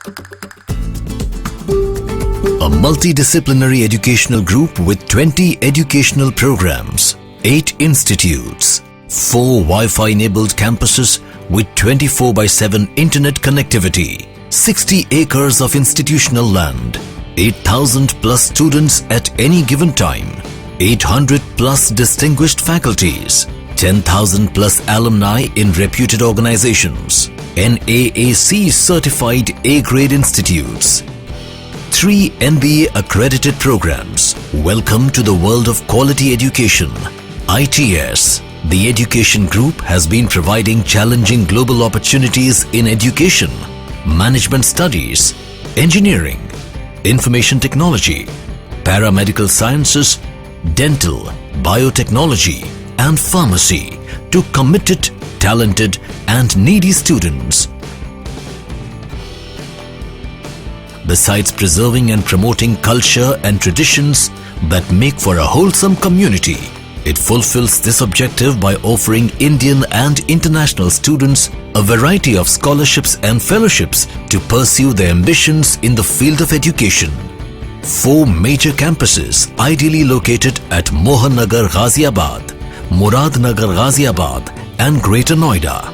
A multidisciplinary educational group with 20 educational programs, 8 institutes, 4 Wi-Fi enabled campuses with 24/7 internet connectivity, 60 acres of institutional land, 8,000 plus students at any given time, 800 plus distinguished faculties, 10,000 plus alumni in reputed organizations, NAAC certified A-grade institutes, 3 NBA accredited programs. Welcome to the world of quality education. ITS, the education group, has been providing challenging global opportunities in education, management studies, engineering, information technology, paramedical sciences, dental, biotechnology, and pharmacy to committed, talented, and needy students. Besides preserving and promoting culture and traditions that make for a wholesome community, it fulfills this objective by offering Indian and international students a variety of scholarships and fellowships to pursue their ambitions in the field of education. 4 major campuses ideally located at Mohan Nagar, Ghaziabad, Muradnagar, Ghaziabad, and Greater Noida.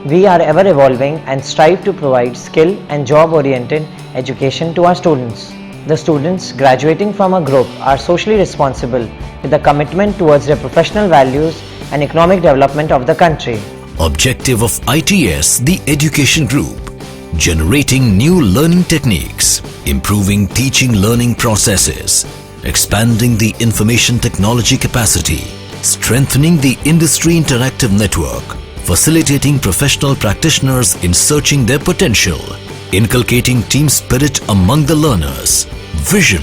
We are ever evolving and strive to provide skill and job-oriented education to our students. The students graduating from our group are socially responsible with a commitment towards their professional values and economic development of the country. Objective of ITS, the education group: generating new learning techniques, improving teaching learning processes, expanding the information technology capacity, strengthening the industry interactive network, facilitating professional practitioners in searching their potential, inculcating team spirit among the learners, vision,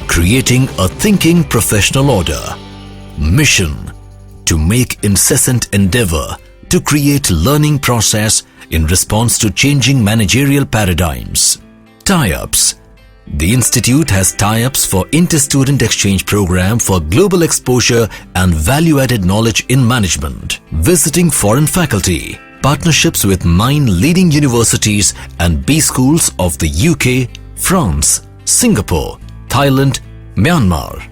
creating a thinking professional order, mission, to make incessant endeavor to create learning process in response to changing managerial paradigms. Tie-ups. The institute has tie-ups for inter-student exchange program for global exposure and value-added knowledge in management, visiting foreign faculty, partnerships with 9 leading universities and B schools of the UK, France, Singapore, Thailand, Myanmar.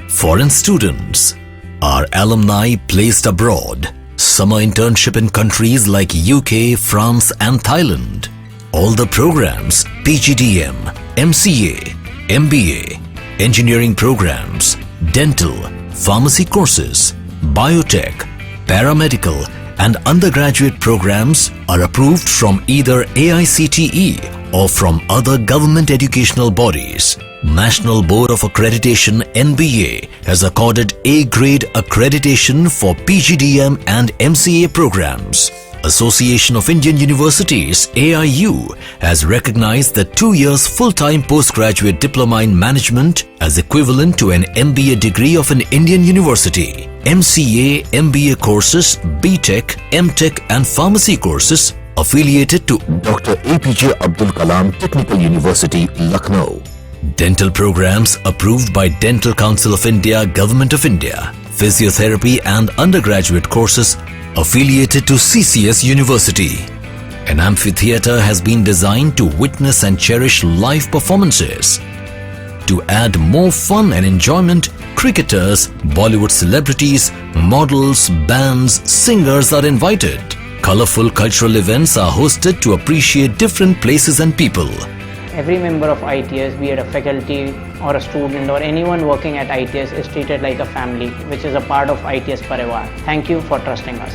Foreign students. Our alumni placed abroad. Summer internship in countries like UK, France and Thailand. All the programs: PGDM, MCA, MBA, engineering programs, dental, pharmacy courses, biotech, paramedical and undergraduate programs are approved from either AICTE or from other government educational bodies. National Board of Accreditation (NBA) has accorded A-grade accreditation for PGDM and MCA programs. Association of Indian Universities (AIU) has recognized the 2 years full-time postgraduate diploma in management as equivalent to an MBA degree of an Indian university. MCA, MBA courses, BTech, MTech and pharmacy courses affiliated to Dr. APJ Abdul Kalam Technical University, Lucknow. Dental programs approved by Dental Council of India, Government of India. Physiotherapy and undergraduate courses affiliated to CCS University. An amphitheatre has been designed to witness and cherish live performances. To add more fun and enjoyment, cricketers, Bollywood celebrities, models, bands, singers are invited. Colorful cultural events are hosted to appreciate different places and people. Every member of ITS, be it a faculty or a student or anyone working at ITS, is treated like a family, which is a part of ITS Parivar. Thank you for trusting us.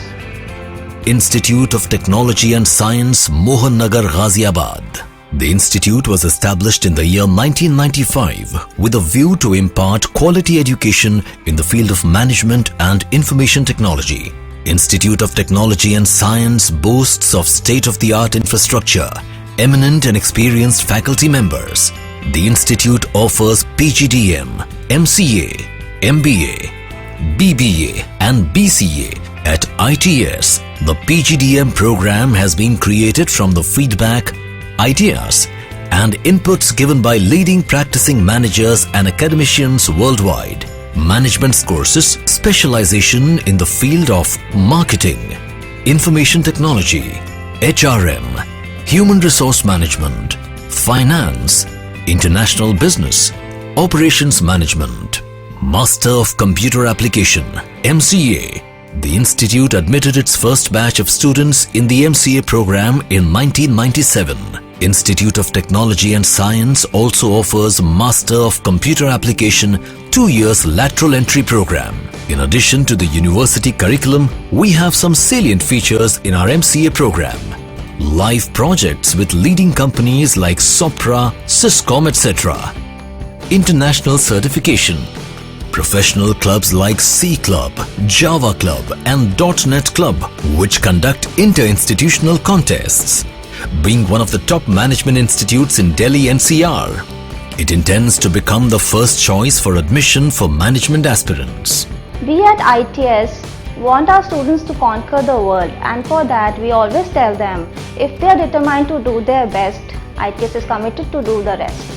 Institute of Technology and Science, Mohan Nagar, Ghaziabad. The institute was established in the year 1995 with a view to impart quality education in the field of management and information technology. Institute of Technology and Science boasts of state-of-the-art infrastructure, eminent and experienced faculty members. The institute offers PGDM, MCA, MBA, BBA and BCA. At ITS, the PGDM program has been created from the feedback, ideas and inputs given by leading practicing managers and academicians worldwide. Management courses, specialization in the field of marketing, information technology, HRM, human resource management, finance, international business, operations management, Master of Computer Application, MCA. The institute admitted its first batch of students in the MCA program in 1997. Institute of Technology and Science also offers Master of Computer Application 2 years lateral entry program. In addition to the university curriculum, we have some salient features in our MCA program. Live projects with leading companies like Sopra, Syscom, etc. International certification. Professional clubs like C Club, Java Club and .NET Club, which conduct inter-institutional contests. Being one of the top management institutes in Delhi NCR, it intends to become the first choice for admission for management aspirants. We at ITS want our students to conquer the world, and for that we always tell them, if they are determined to do their best, ITS is committed to do the rest.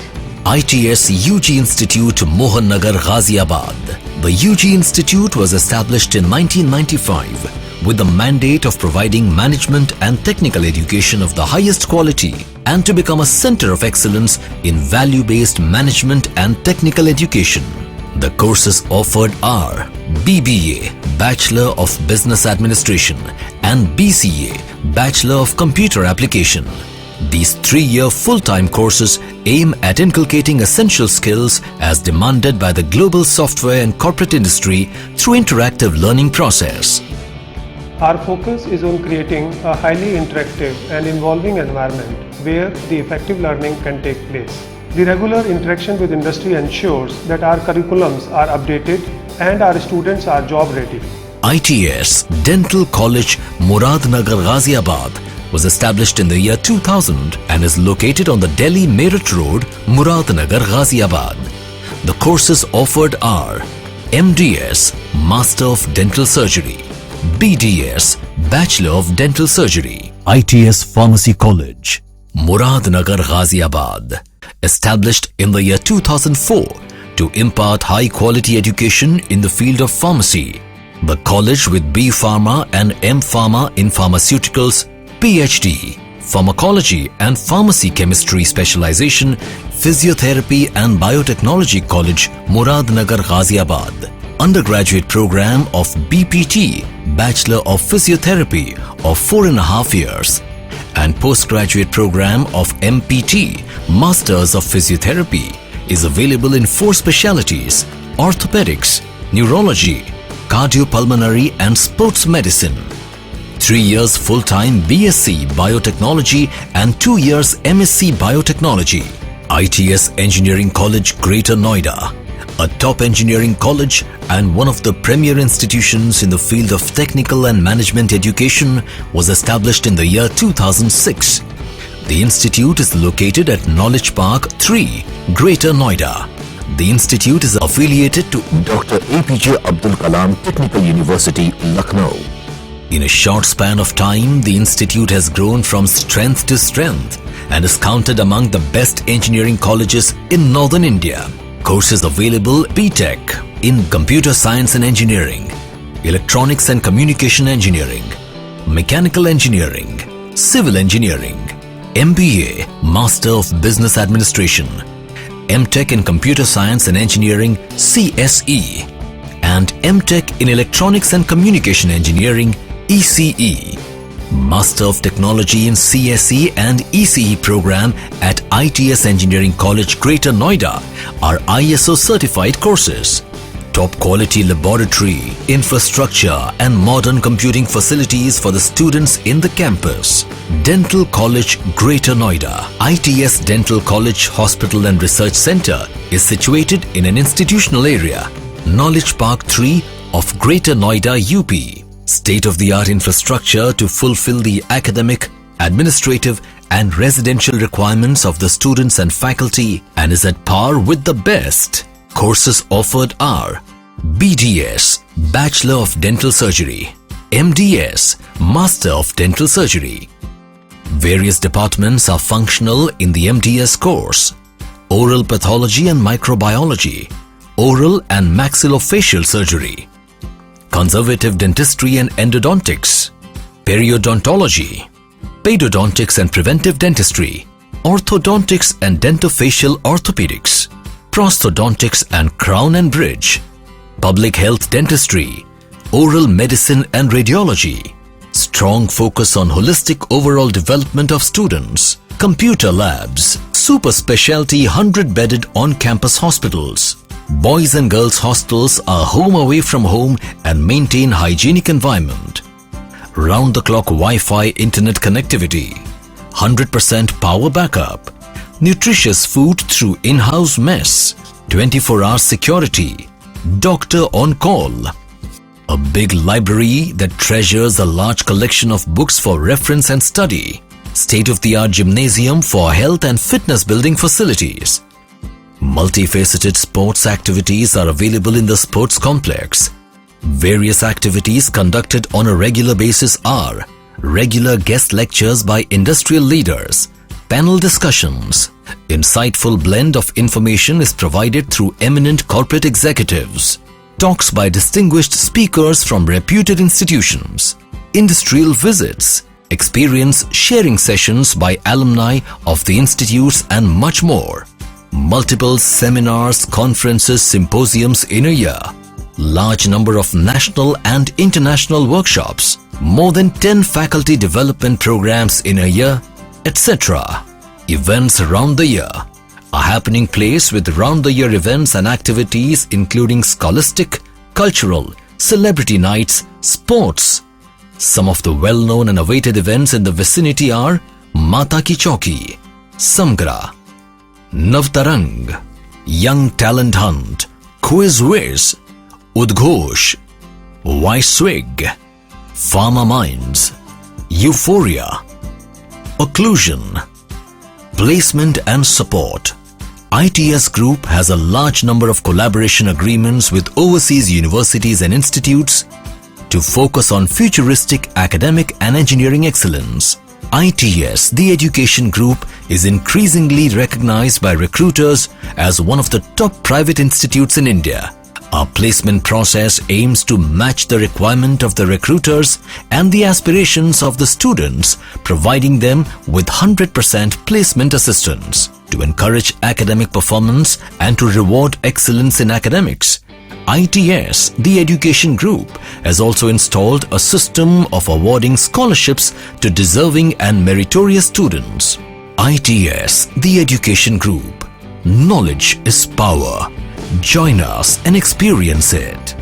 ITS UG Institute, Mohan Nagar, Ghaziabad. The UG Institute was established in 1995 with the mandate of providing management and technical education of the highest quality and to become a center of excellence in value-based management and technical education. The courses offered are BBA, Bachelor of Business Administration, and BCA, Bachelor of Computer Application. These 3-year full-time courses aim at inculcating essential skills as demanded by the global software and corporate industry through interactive learning process. Our focus is on creating a highly interactive and involving environment where the effective learning can take place. The regular interaction with industry ensures that our curriculums are updated and our students are job ready. ITS Dental College, Muradnagar, Ghaziabad was established in the year 2000 and is located on the Delhi-Meerut Road, Muradnagar, Ghaziabad. The courses offered are MDS, Master of Dental Surgery, BDS, Bachelor of Dental Surgery. ITS Pharmacy College, Muradnagar, Ghaziabad, established in the year 2004 to impart high-quality education in the field of pharmacy. The college with B Pharma and M Pharma in pharmaceuticals, PhD, Pharmacology and Pharmacy Chemistry Specialization, Physiotherapy and Biotechnology College, Muradnagar, Ghaziabad. Undergraduate program of BPT, Bachelor of Physiotherapy of 4.5 years. And postgraduate program of MPT, Masters of Physiotherapy, is available in 4 specialties: orthopedics, neurology, cardiopulmonary and sports medicine. 3 years full-time BSc Biotechnology and 2 years MSc Biotechnology. ITS Engineering College, Greater Noida, a top engineering college and one of the premier institutions in the field of technical and management education, was established in the year 2006. The institute is located at Knowledge Park 3, Greater Noida. The institute is affiliated to Dr. APJ Abdul Kalam Technical University, Lucknow. In a short span of time, the institute has grown from strength to strength and is counted among the best engineering colleges in northern India. Courses available: BTech in Computer Science and Engineering, Electronics and Communication Engineering, Mechanical Engineering, Civil Engineering, MBA, Master of Business Administration, MTech in Computer Science and Engineering, CSE, and MTech in Electronics and Communication Engineering, ECE. Master of Technology in CSE and ECE program at ITS Engineering College, Greater Noida are ISO certified courses. Top quality laboratory, infrastructure and modern computing facilities for the students in the campus. Dental College, Greater Noida. ITS Dental College Hospital and Research Center is situated in an institutional area, Knowledge Park 3 of Greater Noida, UP. State-of-the-art infrastructure to fulfill the academic, administrative and residential requirements of the students and faculty, and is at par with the best. Courses offered are BDS, Bachelor of Dental Surgery, MDS, Master of Dental Surgery. Various departments are functional in the MDS course: Oral Pathology and Microbiology, Oral and Maxillofacial Surgery, Conservative Dentistry and Endodontics, Periodontology, Paedodontics and preventive dentistry, orthodontics and dentofacial orthopedics, prosthodontics and crown and bridge, public health dentistry, oral medicine and radiology, strong focus on holistic overall development of students, computer labs, super specialty 100-bedded on-campus hospitals. Boys and girls hostels are home away from home and maintain hygienic environment. Round-the-clock Wi-Fi internet connectivity, 100% power backup, nutritious food through in-house mess, 24-hour security, doctor on call, a big library that treasures a large collection of books for reference and study, state-of-the-art gymnasium for health and fitness building facilities. Multifaceted sports activities are available in the sports complex. Various activities conducted on a regular basis are regular guest lectures by industrial leaders, panel discussions. Insightful blend of information is provided through eminent corporate executives, talks by distinguished speakers from reputed institutions, industrial visits, experience sharing sessions by alumni of the institutes and much more. Multiple seminars, conferences, symposiums in a year. Large number of national and international workshops. More than 10 faculty development programs in a year, etc. Events around the year. A happening place with round-the-year events and activities including scholastic, cultural, celebrity nights, sports. Some of the well-known and awaited events in the vicinity are Mata Ki Chauki, Samgra, Navtarang, Young Talent Hunt, Quiz Wiz, Udghosh, Y-Swig, Pharma Minds, Euphoria, Occlusion, Placement and Support. ITS Group has a large number of collaboration agreements with overseas universities and institutes to focus on futuristic academic and engineering excellence. ITS, the education group, is increasingly recognized by recruiters as one of the top private institutes in India. Our placement process aims to match the requirement of the recruiters and the aspirations of the students, providing them with 100% placement assistance to encourage academic performance and to reward excellence in academics. ITS, the education group, has also installed a system of awarding scholarships to deserving and meritorious students. ITS, the education group. Knowledge is power. Join us and experience it.